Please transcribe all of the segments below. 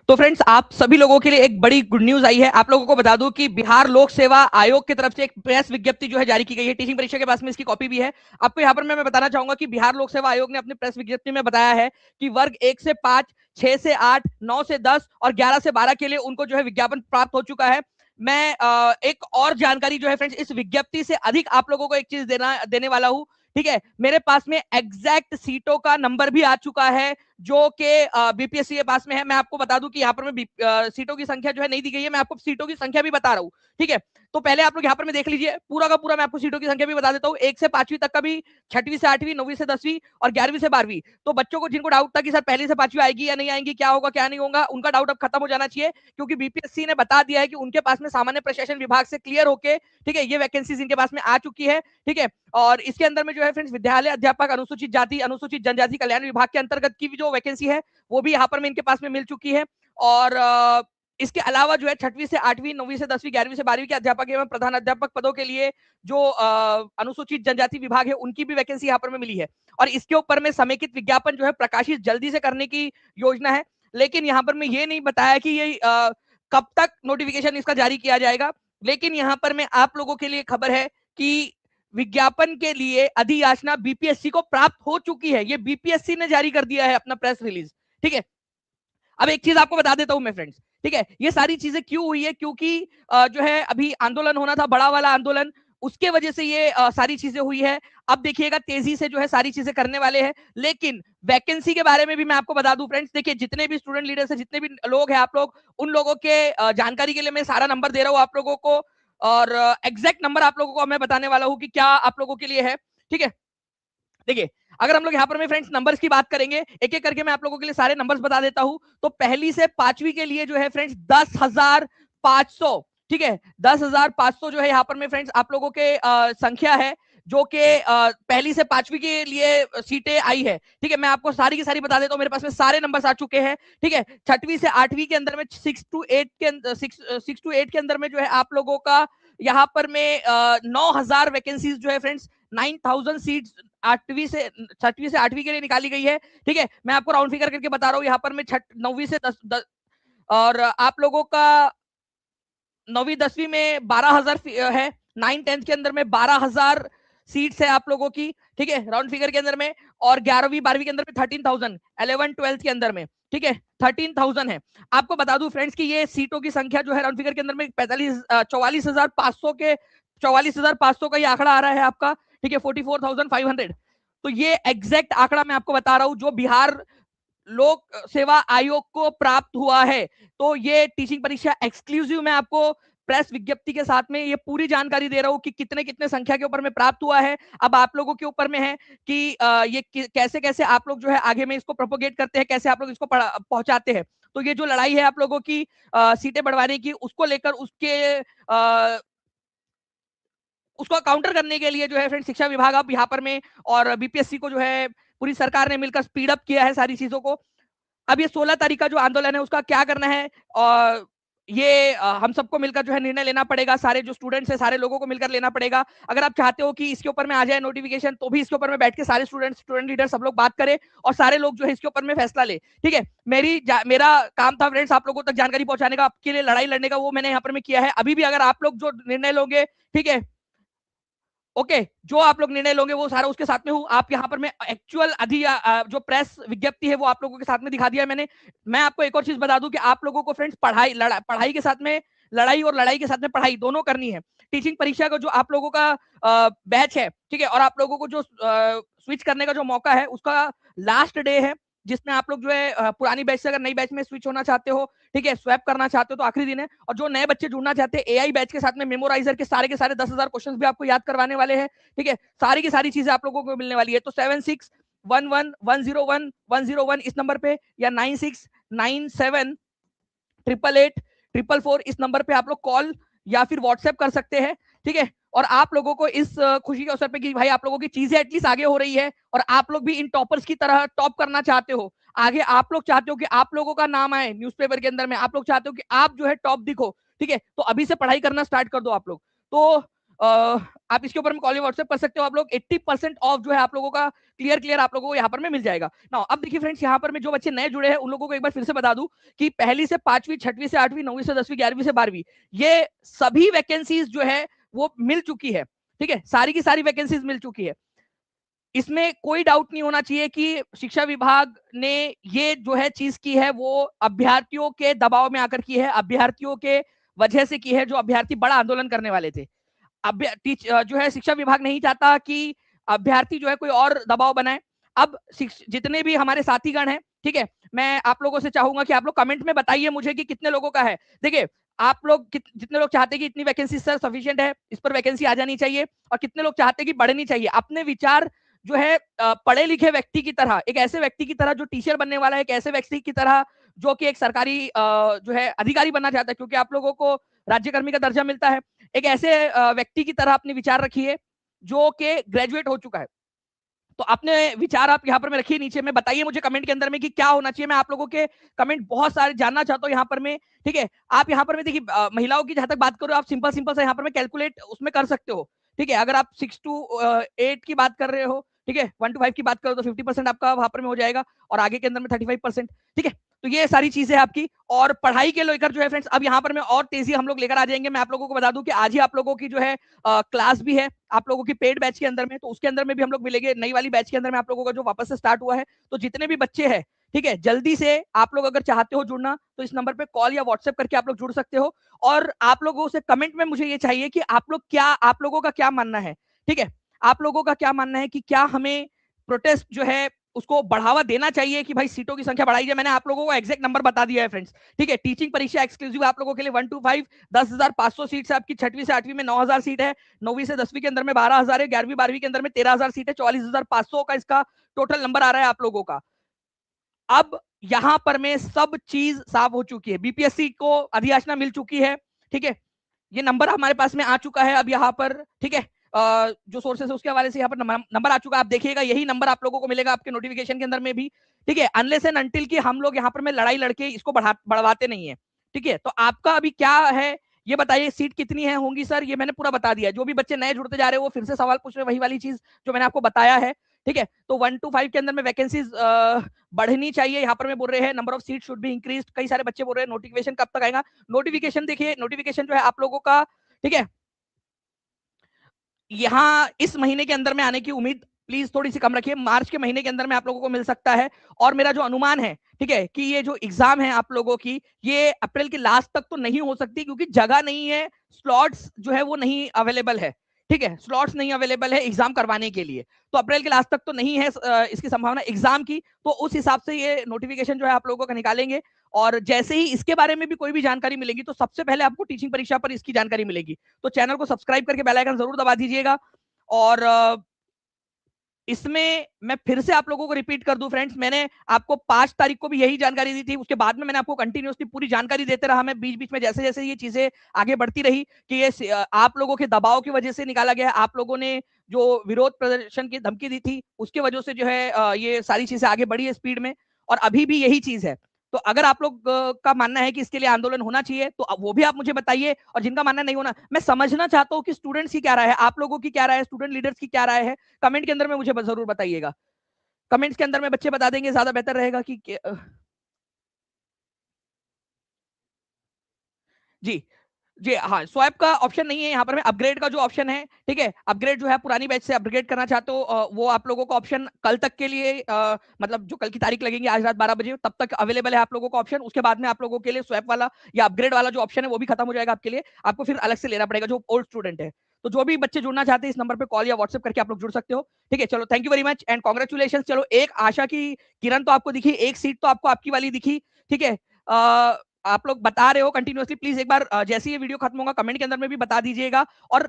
तो फ्रेंड्स, आप सभी लोगों के लिए एक बड़ी गुड न्यूज आई है। आप लोगों को बता दूं कि बिहार लोक सेवा आयोग की तरफ से एक प्रेस विज्ञप्ति जो है जारी की गई है। टीचिंग परीक्षा के पास में इसकी कॉपी भी है। आपको यहाँ पर मैं बताना चाहूंगा कि बिहार लोक सेवा आयोग ने अपनी प्रेस विज्ञप्ति में बताया है कि वर्ग 1 से 5, 6 से 8, 9 से 10 और 11 से 12 के लिए उनको जो है विज्ञापन प्राप्त हो चुका है। मैं एक और जानकारी जो है फ्रेंड्स, इस विज्ञप्ति से अधिक आप लोगों को एक चीज देने वाला हूं। ठीक है, मेरे पास में एग्जैक्ट सीटों का नंबर भी आ चुका है जो कि बीपीएससी के पास में है। मैं आपको बता दूं कि यहाँ पर मैं सीटों की संख्या जो है नहीं दी गई है, मैं आपको सीटों की संख्या भी बता रहा हूँ। ठीक है, तो पहले आप लोग यहाँ पर में देख लीजिए पूरा का पूरा। मैं आपको सीटों की संख्या भी बता देता हूँ, 1 से 5वीं तक का भी, 6वीं से 8वीं, 9वीं से 10वीं और 11वीं से 12वीं। तो बच्चों को जिनको डाउट था कि सर पहली से 5वीं आएगी या नहीं आएगी, क्या होगा क्या नहीं होगा, उनका डाउट अब खत्म हो जाना चाहिए, क्योंकि बीपीएससी ने बता दिया है कि उनके पास में सामान्य प्रशासन विभाग से क्लियर होके, ठीक है, ये वैकेंसीज इनके पास में आ चुकी है। ठीक है, और इसके अंदर में जो है फ्रेंड्स, विद्यालय अध्यापक अनुसूचित जाति अनुसूचित जनजाति कल्याण विभाग के अंतर्गत की जो वैकेंसी है वो भी यहाँ पर में इनके पास में मिल चुकी है। और इसके अलावा जो है 6वीं से 8वीं, 9वीं से 10वीं, 11वीं से 12वीं के अध्यापक एवं प्रधान अध्यापक पदों के लिए जो अनुसूचित जनजाति विभाग है उनकी भी वैकेंसी यहाँ पर में मिली है। और इसके ऊपर में समेकित विज्ञापन जो है प्रकाशित जल्दी से करने की योजना है। लेकिन यहाँ पर मैं ये नहीं बताया कि ये कब तक नोटिफिकेशन इसका जारी किया जाएगा। लेकिन यहाँ पर मैं आप लोगों के लिए खबर है कि विज्ञापन के लिए अधियाचना बीपीएससी को प्राप्त हो चुकी है। ये बीपीएससी ने जारी कर दिया है अपना प्रेस रिलीज। ठीक है, अब एक चीज आपको बता देता हूं मैं फ्रेंड्स। ठीक है, ये सारी चीजें क्यों हुई है, क्योंकि जो है अभी आंदोलन होना था, बड़ा वाला आंदोलन, उसके वजह से ये सारी चीजें हुई है। अब देखिएगा तेजी से जो है सारी चीजें करने वाले हैं। लेकिन वैकेंसी के बारे में भी मैं आपको बता दूं फ्रेंड्स, देखिए जितने भी स्टूडेंट लीडर्स है, जितने भी लोग हैं, आप लोग उन लोगों के जानकारी के लिए मैं सारा नंबर दे रहा हूं आप लोगों को। और एग्जैक्ट नंबर आप लोगों को मैं बताने वाला हूं कि क्या आप लोगों के लिए है। ठीक है, देखिए अगर हम लोग यहाँ पर में फ्रेंड्स नंबर्स की बात करेंगे, एक एक करके मैं आप लोगों के लिए सारे नंबर्स बता देता हूं। तो पहली से 5वीं के लिए जो है फ्रेंड्स 10,500, ठीक है, 10,500 जो है यहाँ पर में फ्रेंड्स आप लोगों के संख्या है जो कि पहली से 5वीं के लिए सीटें आई है। ठीक है, मैं आपको सारी की सारी बता देता हूँ, मेरे पास में सारे नंबर्स आ चुके हैं। ठीक है, 6वीं से 8वीं के अंदर में 6 to 8 के अंदर में जो है आप लोगों का यहाँ पर में 9,000 वैकेंसीज जो है फ्रेंड्स, 9,000 सीट्स 6वीं से 8वीं के लिए निकाली गई है। ठीक है, मैं आपको राउंड फिगर करके बता रहा हूँ। यहाँ पर मैं 9वीं से 10 और आप लोगों का 9वीं 10वीं में 12,000 है, 9 10 के अंदर में 12,000 सीट्स है आप लोगों की। ठीक है, राउंड फिगर के अंदर में। और 11वीं 12वीं के अंदर में 13,000, 11 12 के अंदर में, ठीक है, 13,000 है। आपको बता दूं फ्रेंड्स कि ये सीटों की संख्या जो है राउंड फिगर के अंदर में 44,500 के 44,500 का ये आंकड़ा आ रहा है आपका। ठीक है, 44,500। तो ये एग्जैक्ट आंकड़ा मैं आपको बता रहा हूं जो बिहार लोक सेवा आयोग को प्राप्त हुआ है। तो ये टीचिंग परीक्षा एक्सक्लूसिव मैं आपको प्रेस विज्ञप्ति के साथ में ये पूरी जानकारी दे रहा हूं कि कितने कितने संख्या के ऊपर में प्राप्त हुआ है। अब आप लोगों के ऊपर में है कि ये कैसे कैसे आप लोग जो है आगे में इसको प्रोपोगेट करते हैं, कैसे आप लोग इसको पहुंचाते हैं। तो ये जो लड़ाई है आप लोगों की सीटें बढ़वाने की, उसको लेकर उसको काउंटर करने के लिए जो है फ्रेंड शिक्षा विभाग अब यहाँ पर में और बीपीएससी को जो है पूरी सरकार ने मिलकर स्पीड अप किया है सारी चीजों को। अब ये 16 तारीख का जो आंदोलन है उसका क्या करना है, और ये हम सबको मिलकर जो है निर्णय लेना पड़ेगा। सारे जो स्टूडेंट्स हैं सारे लोगों को मिलकर लेना पड़ेगा। अगर आप चाहते हो कि इसके ऊपर में आ जाए नोटिफिकेशन, तो भी इसके ऊपर में बैठ के सारे स्टूडेंट लीडर सब लोग बात करें और सारे लोग जो है इसके ऊपर में फैसला ले। ठीक है, मेरा काम था फ्रेंड्स आप लोगों तक जानकारी पहुंचाने का, आपके लिए लड़ाई लड़ने का, वो मैंने यहाँ पर में किया है। अभी भी अगर आप लोग जो निर्णय लोगे, ठीक है, ओके, जो आप लोग निर्णय लोगे वो सारा उसके साथ में हूं। आप यहाँ पर मैं एक्चुअल जो प्रेस विज्ञप्ति है वो आप लोगों के साथ में दिखा दिया है मैंने। मैं आपको एक और चीज बता दूं कि आप लोगों को फ्रेंड्स पढ़ाई के साथ में लड़ाई और लड़ाई के साथ में पढ़ाई दोनों करनी है। टीचिंग परीक्षा का जो आप लोगों का बैच है, ठीक है, और आप लोगों को जो स्विच करने का जो मौका है उसका लास्ट डे है, जिसमें आप लोग जो है पुरानी बैच से अगर नई बैच में स्विच होना चाहते हो, ठीक है, स्वैप करना चाहते हो, तो आखिरी दिन है। और जो नए बच्चे जुड़ना चाहते हैं एआई बैच के साथ में, मेमोराइजर के सारे 10,000 क्वेश्चन भी आपको याद करवाने वाले हैं। ठीक है, सारी की सारी चीजें आप लोगों को मिलने वाली है। तो 7611101101 इस नंबर पे, या 9697888844 इस नंबर पे आप लोग कॉल या फिर व्हाट्सएप कर सकते हैं। ठीक है, और आप लोगों को इस खुशी के अवसर पे कि भाई आप लोगों की चीजें एटलीस्ट आगे हो रही है और आप लोग भी इन टॉपर्स की तरह टॉप करना चाहते हो, आगे आप लोग चाहते हो कि आप लोगों का नाम आए न्यूज़पेपर के अंदर में, आप लोग चाहते हो कि आप जो है टॉप दिखो। ठीक है, तो अभी से पढ़ाई करना स्टार्ट कर दो आप लोग। तो आप इसके ऊपर में कॉल या व्हाट्सएप कर सकते हो। आप लोग 80% ऑफ जो है आप लोगों का क्लियर आपको को यहाँ पर में मिल जाएगा ना। अब देखिए फ्रेंड्स, यहाँ पर में जो बच्चे नए जुड़े हैं उन लोगों को एक बार फिर से बता दूं कि पहली से पांचवी, छठवीं से आठवीं, नौवीं से 10वीं, 11वीं से 12वीं, ये सभी वैकेंसीज जो है वो मिल चुकी है। ठीक है, सारी की सारी वैकेंसीज मिल चुकी है। इसमें कोई डाउट नहीं होना चाहिए कि शिक्षा विभाग ने ये जो है चीज की है वो अभ्यर्थियों के दबाव में आकर की है, अभ्यर्थियों के वजह से की है, जो अभ्यर्थी बड़ा आंदोलन करने वाले थे। जो है शिक्षा विभाग नहीं चाहता कि अभ्यर्थी जो है कोई और दबाव बनाए। अब जितने भी हमारे साथीगण हैं, ठीक है, मैं आप लोगों से चाहूंगा कि आप लोग कमेंट में बताइए मुझे कि कितने लोगों का है। देखिए, आप लोग जितने लोग चाहते हैं कि इतनी वैकेंसी सर सफिशिएंट है, इस पर वैकेंसी आ जानी चाहिए, और कितने लोग चाहते हैं कि बढ़नी चाहिए, अपने विचार जो है पढ़े लिखे व्यक्ति की तरह, एक ऐसे व्यक्ति की तरह जो टीचर बनने वाला है, एक ऐसे व्यक्ति की तरह जो कि एक सरकारी जो है अधिकारी बनना चाहता है, क्योंकि आप लोगों को राज्यकर्मी का दर्जा मिलता है। एक ऐसे व्यक्ति की तरह अपने विचार रखिए जो कि ग्रेजुएट हो चुका है। तो अपने विचार आप यहाँ पर में रखिए, नीचे में बताइए मुझे कमेंट के अंदर में कि क्या होना चाहिए। मैं आप लोगों के कमेंट बहुत सारे जानना चाहता हूँ यहाँ पर में। ठीक है, आप यहाँ पर में देखिए, महिलाओं की जहां तक बात करो, आप सिंपल सिंपल से यहाँ पर में कैलकुलेट उसमें कर सकते हो। ठीक है, अगर आप 6 to 8 की बात कर रहे हो, ठीक है, 1 to 5 की बात करो तो 50% आपका वहां पर में हो जाएगा, और आगे के अंदर में 35%। ठीक है, तो ये सारी चीजें आपकी, और पढ़ाई के लेकर जो है फ्रेंड्स, अब यहाँ पर में और तेजी हम लोग लेकर आ जाएंगे। मैं आप लोगों को बता दूं कि आज ही आप लोगों की जो है क्लास भी है आप लोगों की पेड बैच के अंदर में, तो उसके अंदर में भी हम लोग मिलेंगे। नई वाली बैच के अंदर में आप लोगों का जो वापस से स्टार्ट हुआ है, तो जितने भी बच्चे हैं, ठीक है, जल्दी से आप लोग अगर चाहते हो जुड़ना तो इस नंबर पे कॉल या व्हाट्सएप करके आप लोग जुड़ सकते हो। और आप लोगों से कमेंट में मुझे ये चाहिए कि आप लोगों का क्या मानना है। ठीक है, आप लोगों का क्या मानना है कि क्या हमें प्रोटेस्ट जो है उसको बढ़ावा देना चाहिए कि भाई सीटों की संख्या बढ़ाई जाए। मैंने आप लोगों को एग्जैक्ट नंबर बता दिया है फ्रेंड्स। ठीक है, टीचिंग परीक्षा एक्सक्लूसिव आप लोगों के लिए 1 to 5 10,500 सीट है आपकी। छठवीं से आठवीं में 9,000 सीट है, नौवीं से 10वीं के अंदर में 12,000 है, 11वीं 12वीं के अंदर में 13,000 सीट है, 44,500 का इसका टोटल नंबर आ रहा है आप लोगों का। अब यहां पर में सब चीज साफ हो चुकी है, बीपीएससी को अधियाचना मिल चुकी है। ठीक है, ये नंबर हमारे पास में आ चुका है अब यहाँ पर। ठीक है, जो सोर्सेस है उसके हवाले से यहाँ पर नंबर आ चुका है। आप देखिएगा यही नंबर आप लोगों को मिलेगा आपके नोटिफिकेशन के अंदर में भी। ठीक है, अनलेस एंड अनटिल कि हम लोग यहाँ पर में लड़ाई लड़के इसको बढ़वाते नहीं है। ठीक है, तो आपका अभी क्या है ये बताइए, सीट कितनी है होंगी सर, ये मैंने पूरा बता दिया। जो भी बच्चे नए जुड़ते जा रहे हैं वो फिर से सवाल पूछ रहे हैं, वही वाली चीज जो मैंने आपको बताया है। ठीक है, तो 1 to 5 के अंदर में वैकेंसीज बढ़नी चाहिए, यहाँ पर मैं बोल रहे हैं number of seat should be increase. कई सारे बच्चे बोल रहे हैं नोटिफिकेशन कब तक आएगा। नोटिफिकेशन देखिए, नोटिफिकेशन जो है आप लोगों का, ठीक है, यहाँ इस महीने के अंदर में आने की उम्मीद प्लीज थोड़ी सी कम रखिए, मार्च के महीने के अंदर में आप लोगों को मिल सकता है। और मेरा जो अनुमान है, ठीक है, कि ये जो एग्जाम है आप लोगों की, ये अप्रैल के लास्ट तक तो नहीं हो सकती, क्योंकि जगह नहीं है, स्लॉट्स जो है वो नहीं अवेलेबल है। ठीक है, स्लॉट्स नहीं अवेलेबल है एग्जाम करवाने के लिए, तो अप्रैल के लास्ट तक तो नहीं है इसकी संभावना एग्जाम की। तो उस हिसाब से ये नोटिफिकेशन जो है आप लोगों का निकालेंगे, और जैसे ही इसके बारे में भी कोई भी जानकारी मिलेगी तो सबसे पहले आपको टीचिंग परीक्षा पर इसकी जानकारी मिलेगी। तो चैनल को सब्सक्राइब करके बेल आइकन जरूर दबा दीजिएगा। और इसमें मैं फिर से आप लोगों को रिपीट कर दूं फ्रेंड्स, मैंने आपको 5 तारीख को भी यही जानकारी दी थी, उसके बाद में मैंने आपको कंटिन्यूसली पूरी जानकारी देते रहा। मैं बीच बीच में जैसे जैसे ये चीजें आगे बढ़ती रही कि ये आप लोगों के दबाव की वजह से निकाला गया, आप लोगों ने जो विरोध प्रदर्शन की धमकी दी थी उसके वजह से जो है ये सारी चीजें आगे बढ़ी है स्पीड में, और अभी भी यही चीज है। तो अगर आप लोग का मानना है कि इसके लिए आंदोलन होना चाहिए तो वो भी आप मुझे बताइए, और जिनका मानना नहीं होना, मैं समझना चाहता हूं कि स्टूडेंट्स की क्या राय है, आप लोगों की क्या राय है, स्टूडेंट लीडर्स की क्या राय है, कमेंट के अंदर में मुझे जरूर बताइएगा। कमेंट्स के अंदर में बच्चे बता देंगे ज्यादा बेहतर रहेगा कि जी जी हाँ, स्वैप का ऑप्शन नहीं है यहाँ पर में, अपग्रेड का जो ऑप्शन है, ठीक है, अपग्रेड जो है पुरानी बैच से अपग्रेड करना चाहते हो वो आप लोगों का ऑप्शन कल तक के लिए मतलब जो कल की तारीख लगेगी आज रात 12 बजे तब तक अवेलेबल है आप लोगों का ऑप्शन। उसके बाद में आप लोगों के लिए स्वैप वाला या अपग्रेड वाला जो ऑप्शन है वो भी खत्म हो जाएगा आपके लिए, आपको फिर अलग से लेना पड़ेगा जो ओल्ड स्टूडेंट है। तो जो भी बच्चे जुड़ना चाहते हैं इस नंबर पर कॉल या व्हाट्सएप करके आप लोग जुड़ सकते हो। ठीक है, चलो thank you very much and congratulation. चलो एक आशा की किरण तो आपको दिखी, एक सीट तो आपको आपकी वाली दिखी। ठीक है, आप लोग बता रहे हो कंटिन्यूअसली, प्लीज एक बार जैसे ये वीडियो खत्म होगा कमेंट के अंदर में भी बता दीजिएगा। और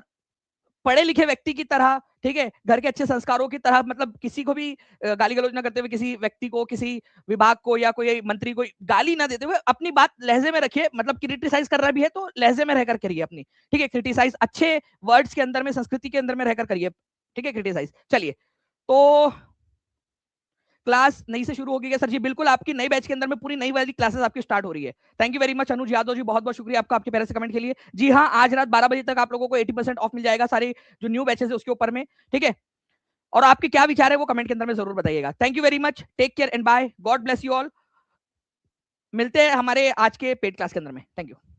पढ़े लिखे व्यक्ति की तरह, ठीक है, घर के अच्छे संस्कारों की तरह, मतलब किसी को भी गाली गलौज ना करते हुए, किसी व्यक्ति को, किसी विभाग को या कोई मंत्री को गाली ना देते हुए अपनी बात लहजे में रखिए। मतलब क्रिटिसाइज कर रहा भी है तो लहजे में रहकर करिए अपनी। ठीक है, क्रिटिसाइज अच्छे वर्ड्स के अंदर में, संस्कृति के अंदर में रहकर करिए। ठीक है, क्रिटिसाइज। चलिए, तो क्लास नई से शुरू होगी क्या सर? जी बिल्कुल, आपकी नई बैच के अंदर में पूरी नई वाली क्लासेस आपकी स्टार्ट हो रही है। थैंक यू वेरी मच अनुज यादव जी, बहुत बहुत शुक्रिया आपका आपके प्यारे से कमेंट के लिए। जी हाँ, आज रात 12 बजे तक आप लोगों को 80% ऑफ मिल जाएगा सारे जो न्यू बैचेस है उसके ऊपर में, ठीक है। और आपके क्या विचार है वो कमेंट के अंदर में जरूर बताइएगा। Thank you very much, take care and bye, God bless you all. मिलते हैं हमारे आज के पेड क्लास के अंदर में। Thank you.